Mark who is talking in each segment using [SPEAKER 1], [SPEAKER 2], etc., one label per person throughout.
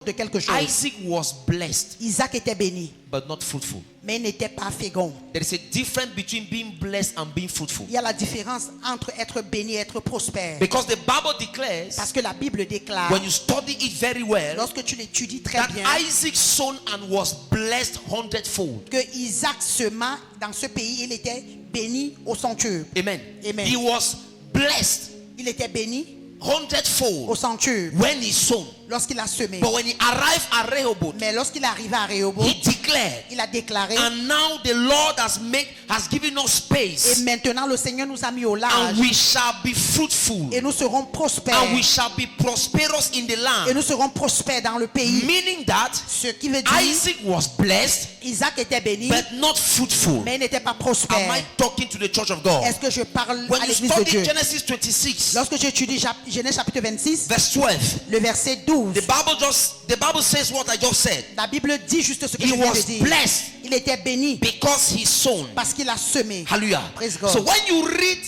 [SPEAKER 1] de quelque chose.
[SPEAKER 2] Isaac was blessed,
[SPEAKER 1] Isaac était béni,
[SPEAKER 2] but not fruitful.
[SPEAKER 1] mais il n'était pas fécond.
[SPEAKER 2] There is a difference between being blessed and being fruitful.
[SPEAKER 1] Il y a la différence entre être béni et être prospère.
[SPEAKER 2] Because the Bible declares,
[SPEAKER 1] Parce que la Bible déclare,
[SPEAKER 2] when you study it very well,
[SPEAKER 1] lorsque tu l'étudies très
[SPEAKER 2] that
[SPEAKER 1] bien,
[SPEAKER 2] Isaac sown and was blessed hundredfold.
[SPEAKER 1] que Isaac sema dans ce pays, il était béni au centuple.
[SPEAKER 2] Amen.
[SPEAKER 1] Amen.
[SPEAKER 2] He was blessed
[SPEAKER 1] Il était béni au
[SPEAKER 2] hundredfold
[SPEAKER 1] centuple
[SPEAKER 2] when he sown.
[SPEAKER 1] lorsqu'il a semé.
[SPEAKER 2] But when he arrived at Rehoboth,
[SPEAKER 1] Mais lorsqu'il est arrivé à Rehoboth,
[SPEAKER 2] he declared,
[SPEAKER 1] il a déclaré,
[SPEAKER 2] and now the Lord has given us
[SPEAKER 1] et
[SPEAKER 2] space,
[SPEAKER 1] maintenant le Seigneur nous a mis au large
[SPEAKER 2] and we shall be fruitful,
[SPEAKER 1] et nous serons prospères.
[SPEAKER 2] and we shall be prosperous in the
[SPEAKER 1] Et
[SPEAKER 2] land.
[SPEAKER 1] nous serons prospères dans le pays.
[SPEAKER 2] Meaning that
[SPEAKER 1] Ce qui veut dire,
[SPEAKER 2] Isaac was blessed,
[SPEAKER 1] Isaac était béni,
[SPEAKER 2] but not fruitful.
[SPEAKER 1] mais il n'était pas
[SPEAKER 2] Am
[SPEAKER 1] prospère.
[SPEAKER 2] I talking to the church of God?
[SPEAKER 1] Est-ce que je parle
[SPEAKER 2] When
[SPEAKER 1] à
[SPEAKER 2] you
[SPEAKER 1] l'église de
[SPEAKER 2] study
[SPEAKER 1] Dieu?
[SPEAKER 2] Genesis 26,
[SPEAKER 1] Lorsque j'étudie Genèse chapitre 26,
[SPEAKER 2] verse 12,
[SPEAKER 1] le verset 12,
[SPEAKER 2] the Bible says what I just said.
[SPEAKER 1] la Bible dit juste ce que
[SPEAKER 2] He
[SPEAKER 1] je viens de
[SPEAKER 2] was
[SPEAKER 1] dire.
[SPEAKER 2] blessed
[SPEAKER 1] Il était béni
[SPEAKER 2] because he sown.
[SPEAKER 1] parce qu'il a semé.
[SPEAKER 2] Hallelujah.
[SPEAKER 1] Praise God.
[SPEAKER 2] So when you read,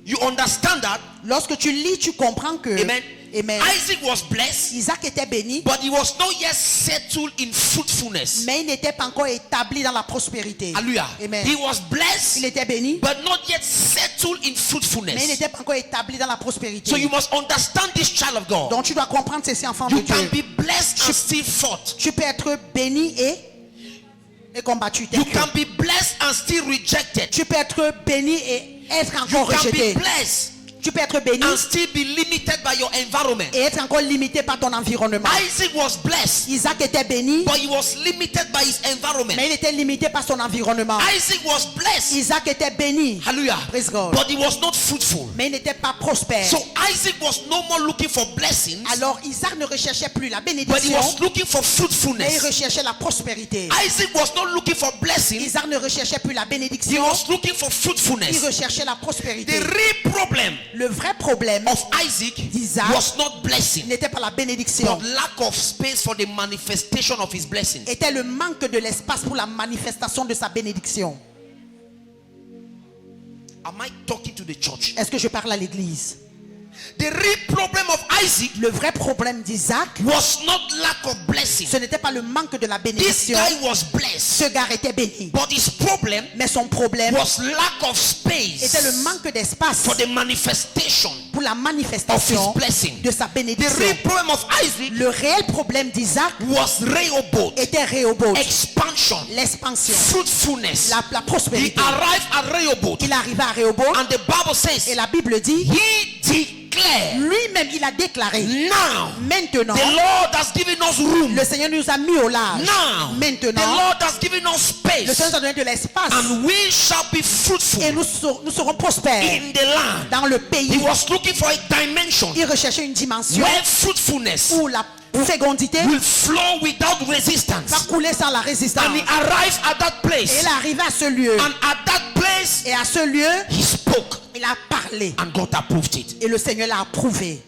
[SPEAKER 2] you understand that,
[SPEAKER 1] Lorsque tu lis, tu comprends que
[SPEAKER 2] amen,
[SPEAKER 1] Amen.
[SPEAKER 2] Isaac was blessed,
[SPEAKER 1] Isaac était béni,
[SPEAKER 2] but he was not yet settled in fruitfulness.
[SPEAKER 1] mais il n'était pas encore établi dans la prospérité.
[SPEAKER 2] Hallelujah.
[SPEAKER 1] Amen.
[SPEAKER 2] He was blessed,
[SPEAKER 1] Il était béni,
[SPEAKER 2] but not yet settled in
[SPEAKER 1] mais il
[SPEAKER 2] fruitfulness.
[SPEAKER 1] n'était pas encore établi dans la prospérité.
[SPEAKER 2] So you must understand this child of God.
[SPEAKER 1] Donc tu dois comprendre ceci, enfant de
[SPEAKER 2] You can
[SPEAKER 1] Dieu.
[SPEAKER 2] be blessed and still fought.
[SPEAKER 1] Tu peux être béni et combattu.
[SPEAKER 2] You can be blessed and still rejected.
[SPEAKER 1] Tu peux être béni et être
[SPEAKER 2] You
[SPEAKER 1] encore
[SPEAKER 2] can
[SPEAKER 1] rejeté.
[SPEAKER 2] be blessed
[SPEAKER 1] Tu peux être béni
[SPEAKER 2] and still be limited by your environment.
[SPEAKER 1] et être encore limité par ton environnement.
[SPEAKER 2] Isaac was blessed,
[SPEAKER 1] Isaac était béni,
[SPEAKER 2] but he was limited by his environment.
[SPEAKER 1] mais il était limité par son environnement.
[SPEAKER 2] Isaac was blessed,
[SPEAKER 1] Isaac était béni,
[SPEAKER 2] hallelujah,
[SPEAKER 1] Praise God.
[SPEAKER 2] but he was not fruitful.
[SPEAKER 1] mais il n'était pas prospère.
[SPEAKER 2] So Isaac was no more looking for blessings,
[SPEAKER 1] Alors Isaac ne recherchait plus la
[SPEAKER 2] but he
[SPEAKER 1] bénédiction,
[SPEAKER 2] was looking for
[SPEAKER 1] mais il
[SPEAKER 2] fruitfulness.
[SPEAKER 1] recherchait la prospérité.
[SPEAKER 2] Isaac was not looking for blessings,
[SPEAKER 1] Isaac ne recherchait plus la
[SPEAKER 2] he
[SPEAKER 1] bénédiction,
[SPEAKER 2] was looking for
[SPEAKER 1] il
[SPEAKER 2] fruitfulness.
[SPEAKER 1] recherchait la
[SPEAKER 2] The
[SPEAKER 1] prospérité.
[SPEAKER 2] real problem
[SPEAKER 1] Le vrai problème
[SPEAKER 2] of Isaac
[SPEAKER 1] d'Isaac
[SPEAKER 2] was not blessing,
[SPEAKER 1] n'était pas la bénédiction,
[SPEAKER 2] but lack of space for the manifestation of his blessings.
[SPEAKER 1] était le manque de l'espace pour la manifestation de sa bénédiction.
[SPEAKER 2] Am I talking to the church?
[SPEAKER 1] Est-ce que je parle à l'église?
[SPEAKER 2] The real problem of Isaac
[SPEAKER 1] Le vrai problème d'Isaac,
[SPEAKER 2] was not lack of blessing.
[SPEAKER 1] ce n'était pas le manque de la
[SPEAKER 2] This
[SPEAKER 1] bénédiction.
[SPEAKER 2] guy was blessed,
[SPEAKER 1] Ce gars était béni.
[SPEAKER 2] but his problem
[SPEAKER 1] Mais son problème
[SPEAKER 2] was lack of space
[SPEAKER 1] était le manque d'espace
[SPEAKER 2] for the manifestation
[SPEAKER 1] pour la
[SPEAKER 2] of his
[SPEAKER 1] manifestation
[SPEAKER 2] blessing.
[SPEAKER 1] de sa
[SPEAKER 2] The
[SPEAKER 1] bénédiction.
[SPEAKER 2] real problem of Isaac
[SPEAKER 1] Le réel problème d'Isaac
[SPEAKER 2] was Rehoboth,
[SPEAKER 1] était Rehoboth,
[SPEAKER 2] expansion,
[SPEAKER 1] l'expansion,
[SPEAKER 2] fruitfulness.
[SPEAKER 1] la
[SPEAKER 2] He
[SPEAKER 1] prospérité.
[SPEAKER 2] arrived at Rehoboth,
[SPEAKER 1] Il arriva à Rehoboth
[SPEAKER 2] and the Bible
[SPEAKER 1] et
[SPEAKER 2] says
[SPEAKER 1] la Bible dit,
[SPEAKER 2] he declared,
[SPEAKER 1] lui-même il a déclaré,
[SPEAKER 2] now
[SPEAKER 1] maintenant
[SPEAKER 2] the Lord has given us room.
[SPEAKER 1] le Seigneur nous a mis au large.
[SPEAKER 2] Now the
[SPEAKER 1] Maintenant
[SPEAKER 2] Lord has given us
[SPEAKER 1] le
[SPEAKER 2] space,
[SPEAKER 1] Seigneur nous a donné de l'espace
[SPEAKER 2] and we shall be fruitful
[SPEAKER 1] et nous serons prospères
[SPEAKER 2] in the land.
[SPEAKER 1] dans le
[SPEAKER 2] He
[SPEAKER 1] pays.
[SPEAKER 2] was looking for a dimension
[SPEAKER 1] Il recherchait une dimension
[SPEAKER 2] where fruitfulness
[SPEAKER 1] où la fécondité
[SPEAKER 2] will flow without
[SPEAKER 1] va
[SPEAKER 2] resistance.
[SPEAKER 1] couler sans la résistance.
[SPEAKER 2] And he arrived at that
[SPEAKER 1] Et
[SPEAKER 2] place,
[SPEAKER 1] il est arrivé à ce lieu.
[SPEAKER 2] and at that place
[SPEAKER 1] Et à ce lieu,
[SPEAKER 2] he spoke,
[SPEAKER 1] il a parlé.
[SPEAKER 2] and God approved it.
[SPEAKER 1] Et le Seigneur l'a approuvé.